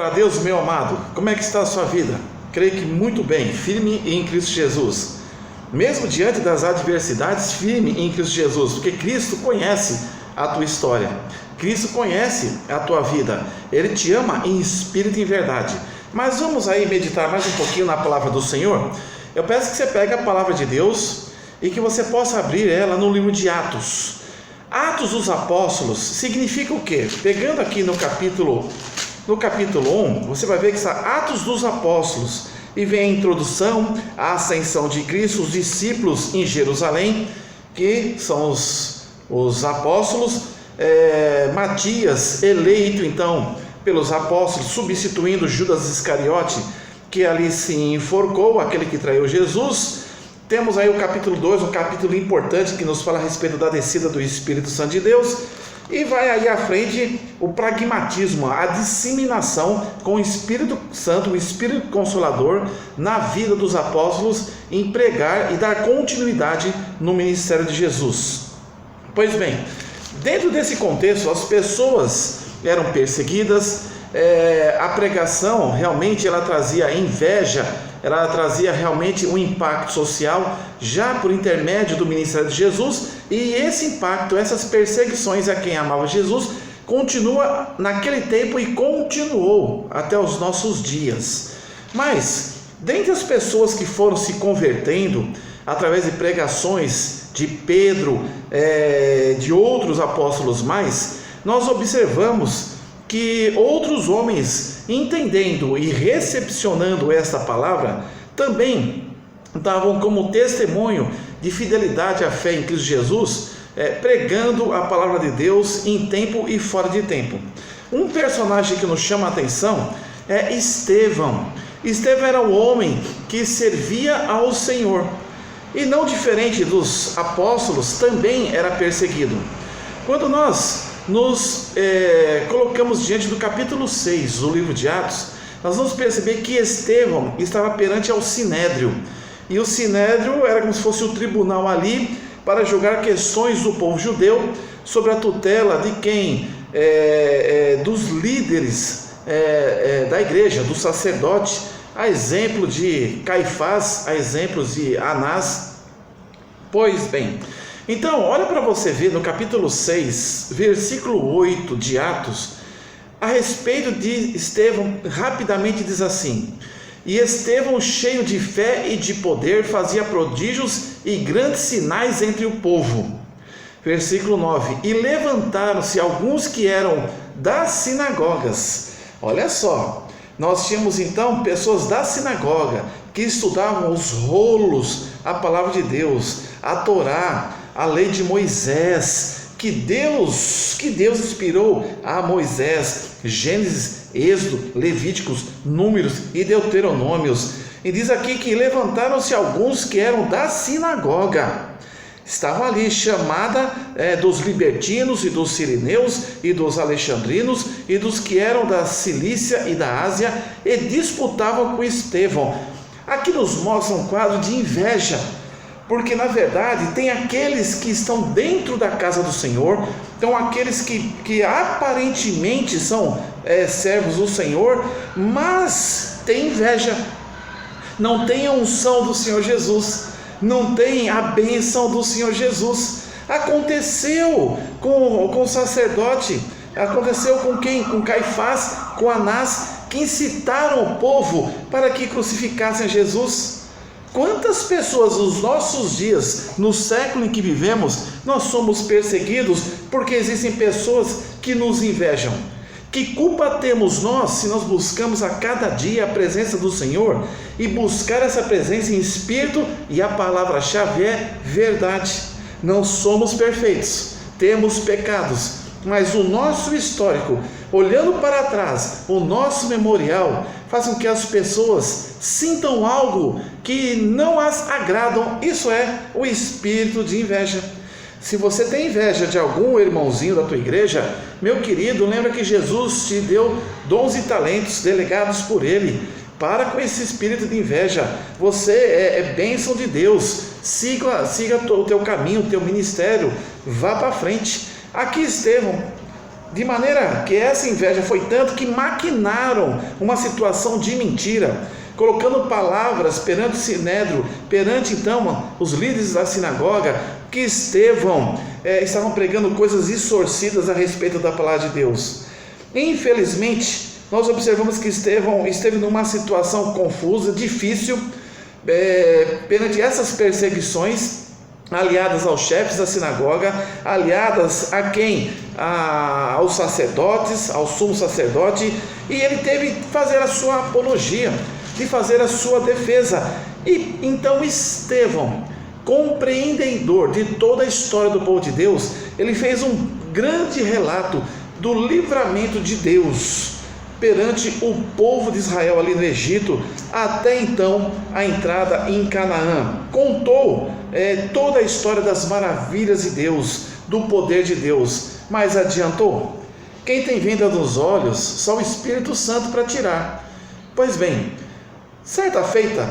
para Deus, meu amado. Como é que está a sua vida? Creio que muito bem, firme em Cristo Jesus. Mesmo diante das adversidades, firme em Cristo Jesus, porque Cristo conhece a tua história. Cristo conhece a tua vida. Ele te ama em espírito e em verdade. Mas vamos aí meditar mais um pouquinho na palavra do Senhor. Eu peço que você pegue a palavra de Deus e que você possa abrir ela no livro de Atos. Atos dos Apóstolos significa o quê? Pegando aqui no capítulo 1, você vai ver que está Atos dos Apóstolos, e vem a introdução à ascensão de Cristo, os discípulos em Jerusalém, que são os apóstolos, Matias, eleito então pelos apóstolos, substituindo Judas Iscariote, que ali se enforcou, aquele que traiu Jesus. Temos aí o capítulo 2, um capítulo importante que nos fala a respeito da descida do Espírito Santo de Deus. E vai aí à frente o pragmatismo, a disseminação com o Espírito Santo, o Espírito Consolador na vida dos apóstolos, em pregar e dar continuidade no ministério de Jesus. Pois bem, dentro desse contexto, as pessoas eram perseguidas, a pregação realmente ela trazia inveja, ela trazia realmente um impacto social já por intermédio do ministério de Jesus, e esse impacto, essas perseguições a quem amava Jesus, continua naquele tempo e continuou até os nossos dias. Mas, dentre as pessoas que foram se convertendo através de pregações de Pedro, de outros apóstolos mais, nós observamos que outros homens, entendendo e recepcionando esta palavra, também davam como testemunho de fidelidade à fé em Cristo Jesus, pregando a palavra de Deus em tempo e fora de tempo. Um personagem que nos chama a atenção é Estevão. Estevão era um homem que servia ao Senhor, e não diferente dos apóstolos, também era perseguido. Quando nós nos colocamos diante do capítulo 6 do livro de Atos, nós vamos perceber que Estevão estava perante ao Sinédrio, e o Sinédrio era como se fosse o tribunal ali para julgar questões do povo judeu sobre a tutela de quem? Dos líderes da igreja, do sacerdote, a exemplo de Caifás, a exemplo de Anás. Pois bem, então, olha para você ver no capítulo 6, versículo 8 de Atos, a respeito de Estevão, rapidamente diz assim: e Estevão, cheio de fé e de poder, fazia prodígios e grandes sinais entre o povo. Versículo 9, e levantaram-se alguns que eram das sinagogas. Olha só, nós tínhamos então pessoas da sinagoga, que estudavam os rolos, a palavra de Deus, a Torá, a lei de Moisés, que Deus inspirou a Moisés, Gênesis, Êxodo, Levíticos, Números e Deuteronômios. E diz aqui que levantaram-se alguns que eram da sinagoga. Estavam ali, chamada dos libertinos e dos sirineus e dos alexandrinos e dos que eram da Cilícia e da Ásia, e disputavam com Estevão. Aqui nos mostra um quadro de inveja, porque na verdade tem aqueles que estão dentro da casa do Senhor, então aqueles que aparentemente são servos do Senhor, mas tem inveja, não tem a unção do Senhor Jesus, não tem a bênção do Senhor Jesus. Aconteceu com o sacerdote, aconteceu com quem? Com Caifás, com Anás, que incitaram o povo para que crucificassem Jesus. Quantas pessoas nos nossos dias, no século em que vivemos, nós somos perseguidos porque existem pessoas que nos invejam? Que culpa temos nós se nós buscamos a cada dia a presença do Senhor e buscar essa presença em espírito, e a palavra-chave é verdade? Não somos perfeitos, temos pecados, mas o nosso histórico, olhando para trás, o nosso memorial, faz com que as pessoas sintam algo que não as agradam. Isso é o espírito de inveja. Se você tem inveja de algum irmãozinho da tua igreja, meu querido, lembra que Jesus te deu dons e talentos delegados por Ele. Para com esse espírito de inveja. Você é bênção de Deus. Siga o teu caminho, o teu ministério. Vá para frente. Aqui Estevão De maneira que essa inveja foi tanto que maquinaram uma situação de mentira, colocando palavras perante o Sinédrio, perante então os líderes da sinagoga, que Estevão estavam pregando coisas distorcidas a respeito da palavra de Deus. Infelizmente, nós observamos que Estevão esteve numa situação confusa, difícil, perante essas perseguições, aliadas aos chefes da sinagoga, aliadas a quem? Aos sacerdotes, ao sumo sacerdote, e ele teve que fazer a sua apologia, de fazer a sua defesa. E então Estevão, compreendedor de toda a história do povo de Deus, ele fez um grande relato do livramento de Deus perante o povo de Israel ali no Egito, até então a entrada em Canaã. Contou toda a história das maravilhas de Deus, do poder de Deus, mas adiantou? Quem tem venda nos olhos, só o Espírito Santo para tirar. Pois bem, certa feita,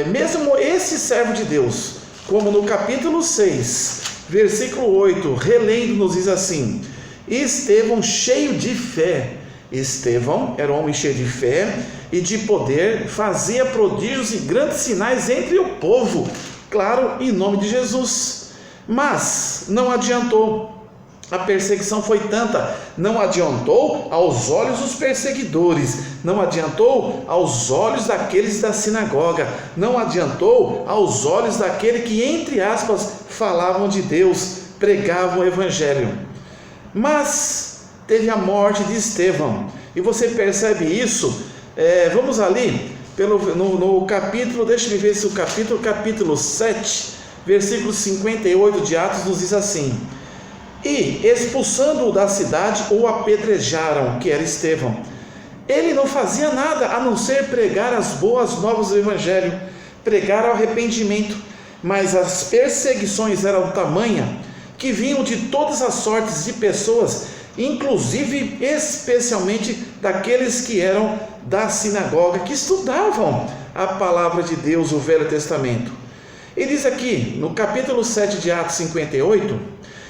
mesmo esse servo de Deus, como no capítulo 6, versículo 8, relendo, nos diz assim: Estevão, cheio de fé. Estevão era um homem cheio de fé e de poder, fazia prodígios e grandes sinais entre o povo, claro, em nome de Jesus. Mas não adiantou. A perseguição foi tanta, não adiantou aos olhos dos perseguidores, não adiantou aos olhos daqueles da sinagoga, não adiantou aos olhos daquele que, entre aspas, falavam de Deus, pregavam o Evangelho. Mas teve a morte de Estevão, e você percebe isso, vamos ali, no capítulo, deixa eu ver se o capítulo 7, versículo 58 de Atos, nos diz assim: E expulsando-o da cidade, o apedrejaram, que era Estevão. Ele não fazia nada a não ser pregar as boas novas do Evangelho, pregar o arrependimento, mas as perseguições eram tamanha que vinham de todas as sortes de pessoas, inclusive especialmente daqueles que eram da sinagoga, que estudavam a palavra de Deus, o Velho Testamento. E diz aqui no capítulo 7 de Atos 58: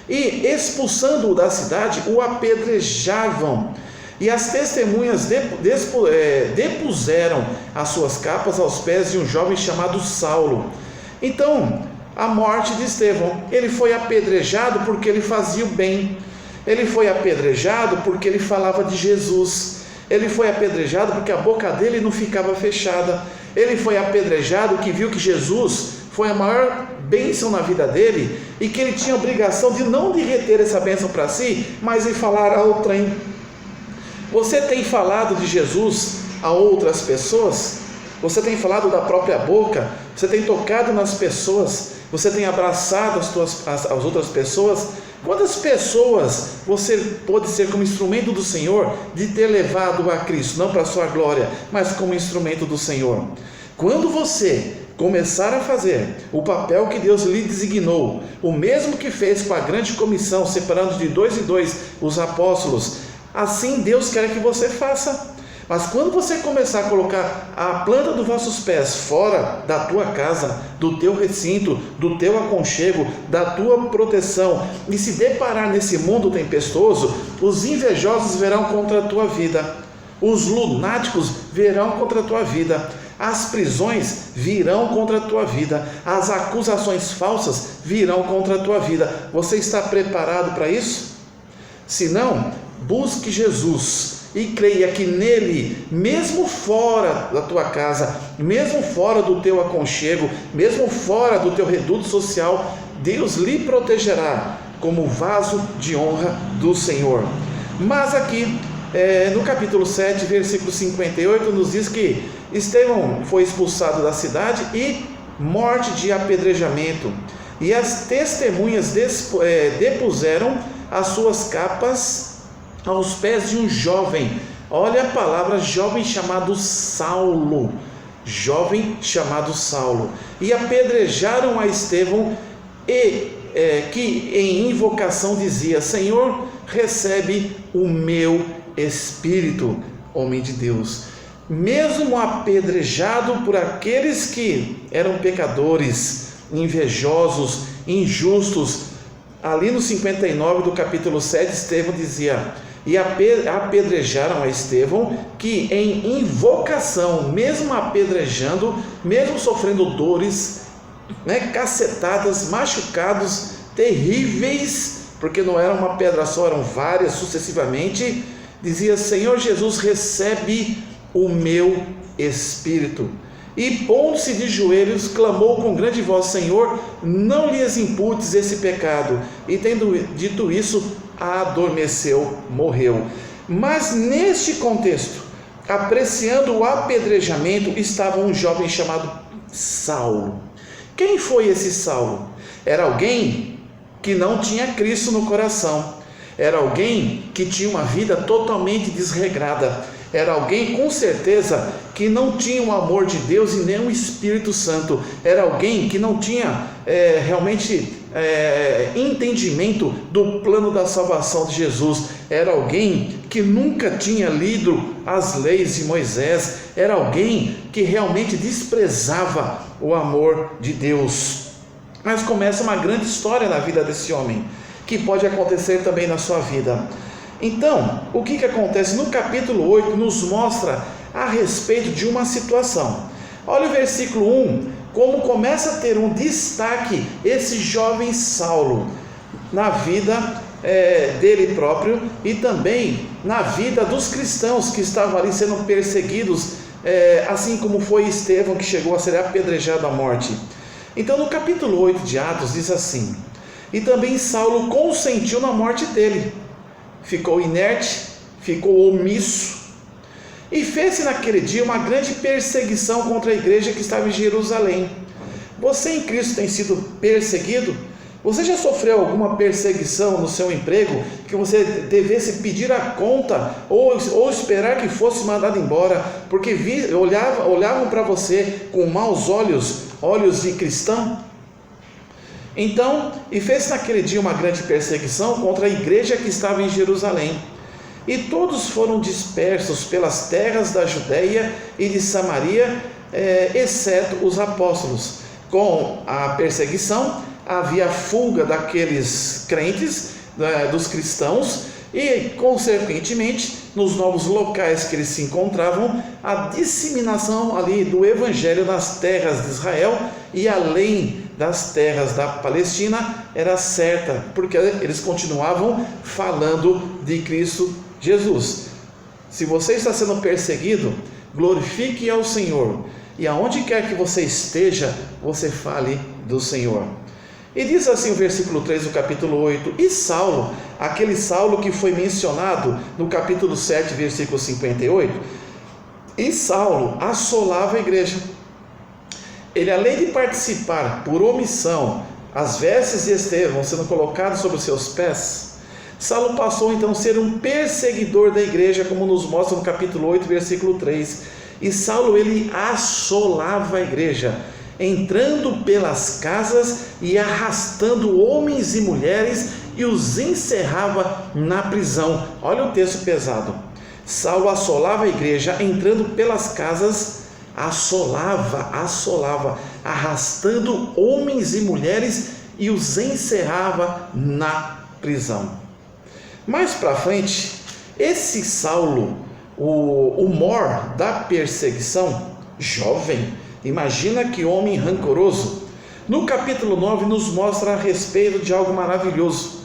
E expulsando-o da cidade, o apedrejavam, e as testemunhas depuseram as suas capas aos pés de um jovem chamado Saulo. Então, a morte de Estevão, ele foi apedrejado porque ele fazia o bem, ele foi apedrejado porque ele falava de Jesus, ele foi apedrejado porque a boca dele não ficava fechada, ele foi apedrejado que viu que Jesus foi a maior bênção na vida dele, e que ele tinha a obrigação de não de reter essa bênção para si, mas de falar a outrem. Você tem falado de Jesus a outras pessoas? Você tem falado da própria boca? Você tem tocado nas pessoas? Você tem abraçado as outras pessoas? Quantas pessoas você pode ser como instrumento do Senhor de ter levado a Cristo, não para a sua glória, mas como instrumento do Senhor? Quando você começar a fazer o papel que Deus lhe designou, o mesmo que fez com a grande comissão, separando de 2 em 2 os apóstolos, assim Deus quer que você faça. Mas quando você começar a colocar a planta dos vossos pés fora da tua casa, do teu recinto, do teu aconchego, da tua proteção, e se deparar nesse mundo tempestuoso, os invejosos virão contra a tua vida, os lunáticos virão contra a tua vida, as prisões virão contra a tua vida, as acusações falsas virão contra a tua vida. Você está preparado para isso? Se não, busque Jesus e creia que nele, mesmo fora da tua casa, mesmo fora do teu aconchego, mesmo fora do teu reduto social, Deus lhe protegerá como vaso de honra do Senhor. Mas aqui, no capítulo 7, versículo 58, nos diz que Estevão foi expulsado da cidade e morte de apedrejamento, e as testemunhas depuseram as suas capas aos pés de um jovem, olha a palavra, jovem chamado Saulo, e apedrejaram a Estevão, que em invocação dizia: Senhor, recebe o meu espírito. Homem de Deus, mesmo apedrejado por aqueles que eram pecadores, invejosos, injustos, ali no 59 do capítulo 7, Estevão dizia: e apedrejaram a Estevão, que em invocação, mesmo apedrejando, mesmo sofrendo dores, cacetadas, machucados terríveis, porque não era uma pedra só, eram várias sucessivamente, dizia: Senhor Jesus, recebe o meu espírito. E pondo-se de joelhos, clamou com grande voz: Senhor, não lhes imputes esse pecado. E tendo dito isso, adormeceu, morreu. Mas neste contexto, apreciando o apedrejamento, estava um jovem chamado Saulo. Quem foi esse Saulo? Era alguém que não tinha Cristo no coração, era alguém que tinha uma vida totalmente desregrada, era alguém com certeza que não tinha o amor de Deus e nem o Espírito Santo, era alguém que não tinha realmente entendimento do plano da salvação de Jesus, era alguém que nunca tinha lido as leis de Moisés, era alguém que realmente desprezava o amor de Deus. Mas começa uma grande história na vida desse homem, que pode acontecer também na sua vida. Então, o que acontece? No capítulo 8 nos mostra a respeito de uma situação. Olha o versículo 1, como começa a ter um destaque esse jovem Saulo na vida dele próprio e também na vida dos cristãos que estavam ali sendo perseguidos, assim como foi Estevão, que chegou a ser apedrejado à morte. Então, no capítulo 8 de Atos diz assim: e também Saulo consentiu na morte dele, ficou inerte, ficou omisso, e fez-se naquele dia uma grande perseguição contra a igreja que estava em Jerusalém. Você em Cristo tem sido perseguido? Você já sofreu alguma perseguição no seu emprego, que você devesse pedir a conta, ou esperar que fosse mandado embora, porque olhavam para você com maus olhos de cristão? Então, e fez naquele dia uma grande perseguição contra a igreja que estava em Jerusalém, e todos foram dispersos pelas terras da Judeia e de Samaria, exceto os apóstolos. Com a perseguição havia fuga daqueles crentes, dos cristãos, e consequentemente nos novos locais que eles se encontravam, a disseminação ali do evangelho nas terras de Israel e além das terras da Palestina era certa, porque eles continuavam falando de Cristo Jesus. Se você está sendo perseguido, glorifique ao Senhor, e aonde quer que você esteja, você fale do Senhor. E diz assim o versículo 3 do capítulo 8: e Saulo, aquele Saulo que foi mencionado no capítulo 7, versículo 58, e Saulo assolava a igreja. Ele, além de participar por omissão as vestes de Estevão sendo colocadas sobre os seus pés, Saulo passou então a ser um perseguidor da igreja, como nos mostra no capítulo 8, versículo 3. E Saulo, ele assolava a igreja, entrando pelas casas e arrastando homens e mulheres, e os encerrava na prisão. Olha o texto pesado. Saulo assolava a igreja, entrando pelas casas, assolava, arrastando homens e mulheres, e os encerrava na prisão. Mais para frente, esse Saulo, o mor da perseguição, jovem, imagina que homem rancoroso, no capítulo 9 nos mostra a respeito de algo maravilhoso.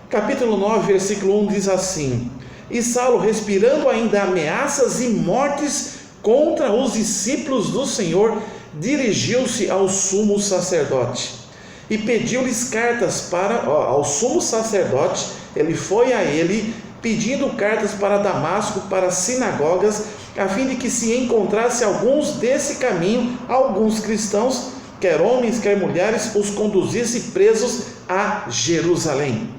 Capítulo 9, versículo 1 diz assim: e Saulo, respirando ainda ameaças e mortes contra os discípulos do Senhor, dirigiu-se ao sumo sacerdote e pediu-lhes cartas ao sumo sacerdote. Ele foi a ele pedindo cartas para Damasco, para as sinagogas, a fim de que se encontrasse alguns desse caminho, alguns cristãos, quer homens, quer mulheres, os conduzisse presos a Jerusalém.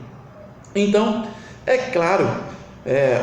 Então, é claro,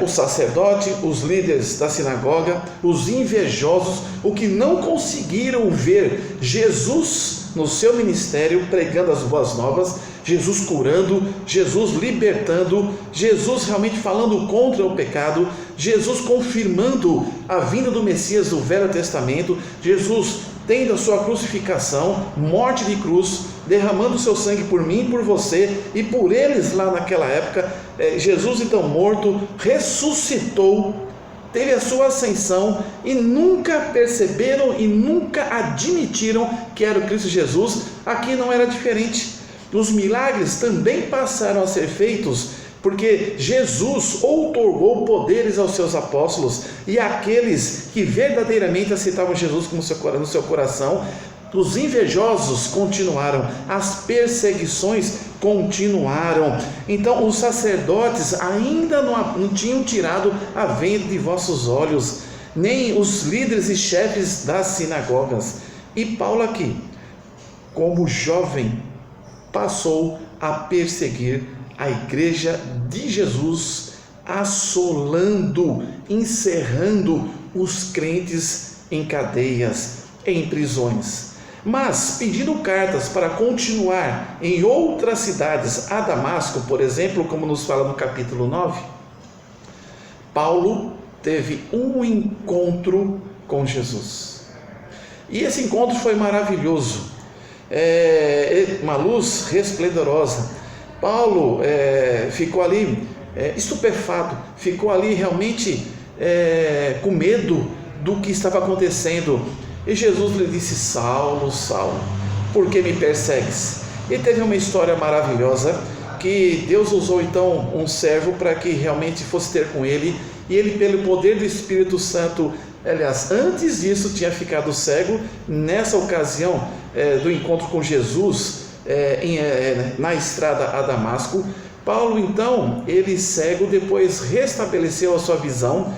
o sacerdote, os líderes da sinagoga, os invejosos, o que não conseguiram ver Jesus no seu ministério pregando as boas novas, Jesus curando, Jesus libertando, Jesus realmente falando contra o pecado, Jesus confirmando a vinda do Messias do Velho Testamento, Jesus tendo a sua crucificação, morte de cruz, derramando o seu sangue por mim e por você, e por eles lá naquela época. Jesus então morto, ressuscitou, teve a sua ascensão, e nunca perceberam e nunca admitiram que era o Cristo Jesus. Aqui não era diferente. Os milagres também passaram a ser feitos, porque Jesus outorgou poderes aos seus apóstolos, e aqueles que verdadeiramente aceitavam Jesus como no seu coração. Os invejosos continuaram, as perseguições continuaram. Então os sacerdotes ainda não tinham tirado a venda de vossos olhos, nem os líderes e chefes das sinagogas. E Paulo aqui, como jovem, passou a perseguir a igreja de Jesus, assolando, encerrando os crentes em cadeias, em prisões. Mas pedindo cartas para continuar em outras cidades, a Damasco, por exemplo, como nos fala no capítulo 9, Paulo teve um encontro com Jesus. E esse encontro foi maravilhoso, uma luz resplendorosa. Paulo ficou ali estupefato, ficou ali realmente com medo do que estava acontecendo. E Jesus lhe disse: Saulo, Saulo, por que me persegues? E teve uma história maravilhosa, que Deus usou então um servo para que realmente fosse ter com ele, e ele, pelo poder do Espírito Santo, aliás, antes disso tinha ficado cego. Nessa ocasião do encontro com Jesus, na estrada a Damasco, Paulo então, ele cego, depois restabeleceu a sua visão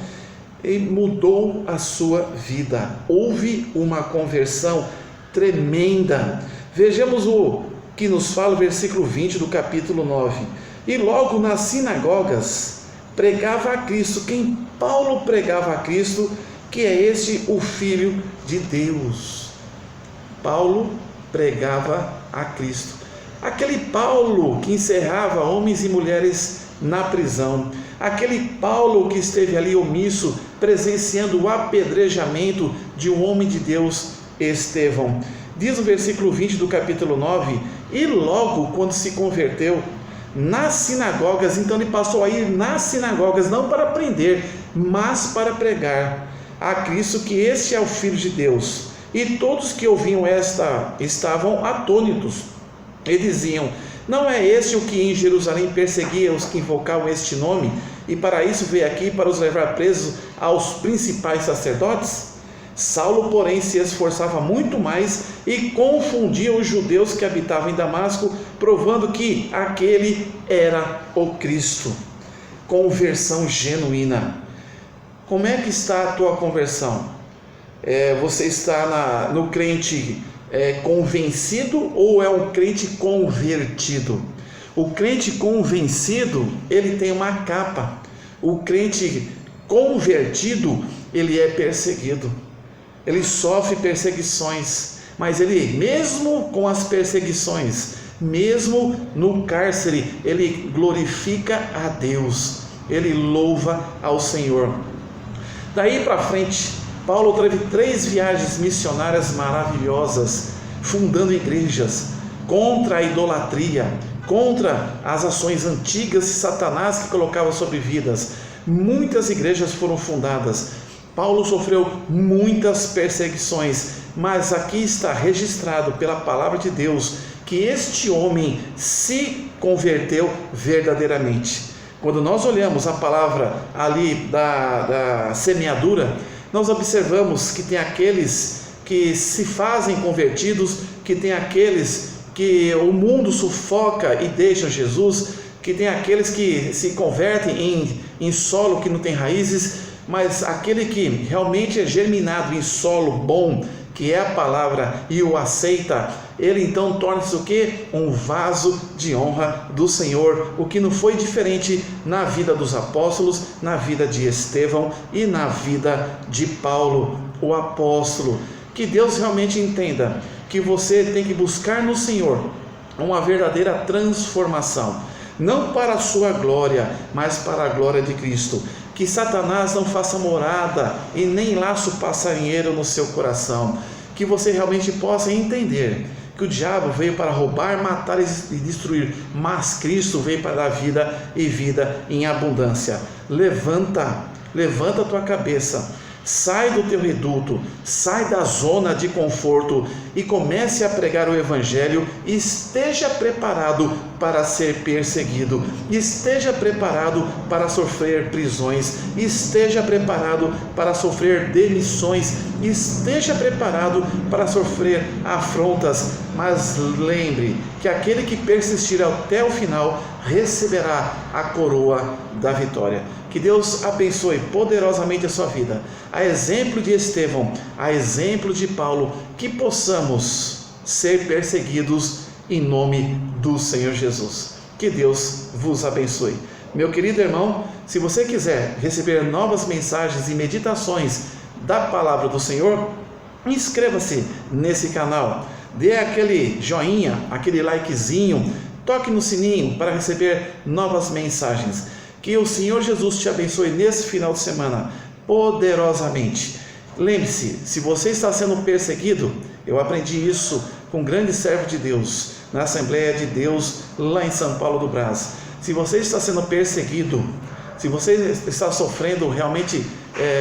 e mudou a sua vida. Houve uma conversão tremenda. Vejamos o que nos fala o versículo 20 do capítulo 9. E logo nas sinagogas pregava a Cristo. Quem? Paulo pregava a Cristo, que é este o Filho de Deus. Paulo pregava a Cristo. Aquele Paulo que encerrava homens e mulheres na prisão, aquele Paulo que esteve ali omisso, presenciando o apedrejamento de um homem de Deus, Estevão. Diz o versículo 20 do capítulo 9: e logo quando se converteu, nas sinagogas, então ele passou a ir nas sinagogas, não para prender, mas para pregar a Cristo, que este é o Filho de Deus. E todos que ouviam estavam atônitos, e diziam: não é este o que em Jerusalém perseguia os que invocavam este nome, e para isso veio aqui para os levar presos aos principais sacerdotes? Saulo, porém, se esforçava muito mais e confundia os judeus que habitavam em Damasco, provando que aquele era o Cristo. Conversão genuína. Como é que está a tua conversão? Você está no crente convencido, ou é um crente convertido? O crente convencido, ele tem uma capa. O crente convertido, ele é perseguido, ele sofre perseguições, mas ele, mesmo com as perseguições, mesmo no cárcere, ele glorifica a Deus, ele louva ao Senhor. Daí para frente, Paulo teve 3 viagens missionárias maravilhosas, fundando igrejas contra a idolatria, contra as ações antigas de Satanás que colocava sobre vidas. Muitas igrejas foram fundadas. Paulo sofreu muitas perseguições, mas aqui está registrado pela palavra de Deus que este homem se converteu verdadeiramente. Quando nós olhamos a palavra ali da semeadura, nós observamos que tem aqueles que se fazem convertidos, que tem aqueles que o mundo sufoca e deixam Jesus, que tem aqueles que se convertem em solo que não tem raízes, mas aquele que realmente é germinado em solo bom, que é a palavra, e o aceita, ele então torna-se o quê? Um vaso de honra do Senhor, o que não foi diferente na vida dos apóstolos, na vida de Estevão e na vida de Paulo, o apóstolo. Que Deus realmente entenda que você tem que buscar no Senhor uma verdadeira transformação, não para a sua glória, mas para a glória de Cristo. Que Satanás não faça morada e nem laço passarinheiro no seu coração. Que você realmente possa entender que o diabo veio para roubar, matar e destruir, mas Cristo veio para dar vida e vida em abundância. Levanta a tua cabeça, sai do teu reduto, sai da zona de conforto e comece a pregar o Evangelho. E esteja preparado para ser perseguido, esteja preparado para sofrer prisões, esteja preparado para sofrer demissões, esteja preparado para sofrer afrontas, mas lembre que aquele que persistir até o final receberá a coroa da vitória. Que Deus abençoe poderosamente a sua vida. A exemplo de Estevão, a exemplo de Paulo, que possamos ser perseguidos em nome do Senhor Jesus. Que Deus vos abençoe. Meu querido irmão, se você quiser receber novas mensagens e meditações da palavra do Senhor, inscreva-se nesse canal, dê aquele joinha, aquele likezinho, toque no sininho para receber novas mensagens. Que o Senhor Jesus te abençoe nesse final de semana poderosamente. Lembre-se, se você está sendo perseguido, eu aprendi isso com um grande servo de Deus na Assembleia de Deus lá em São Paulo do Brás. Se você está sendo perseguido, se você está sofrendo realmente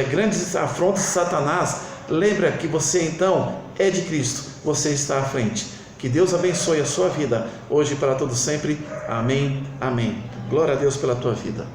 grandes afrontas de Satanás, lembra que você então é de Cristo, você está à frente. Que Deus abençoe a sua vida, hoje e para todo sempre. Amém, amém. Glória a Deus pela tua vida.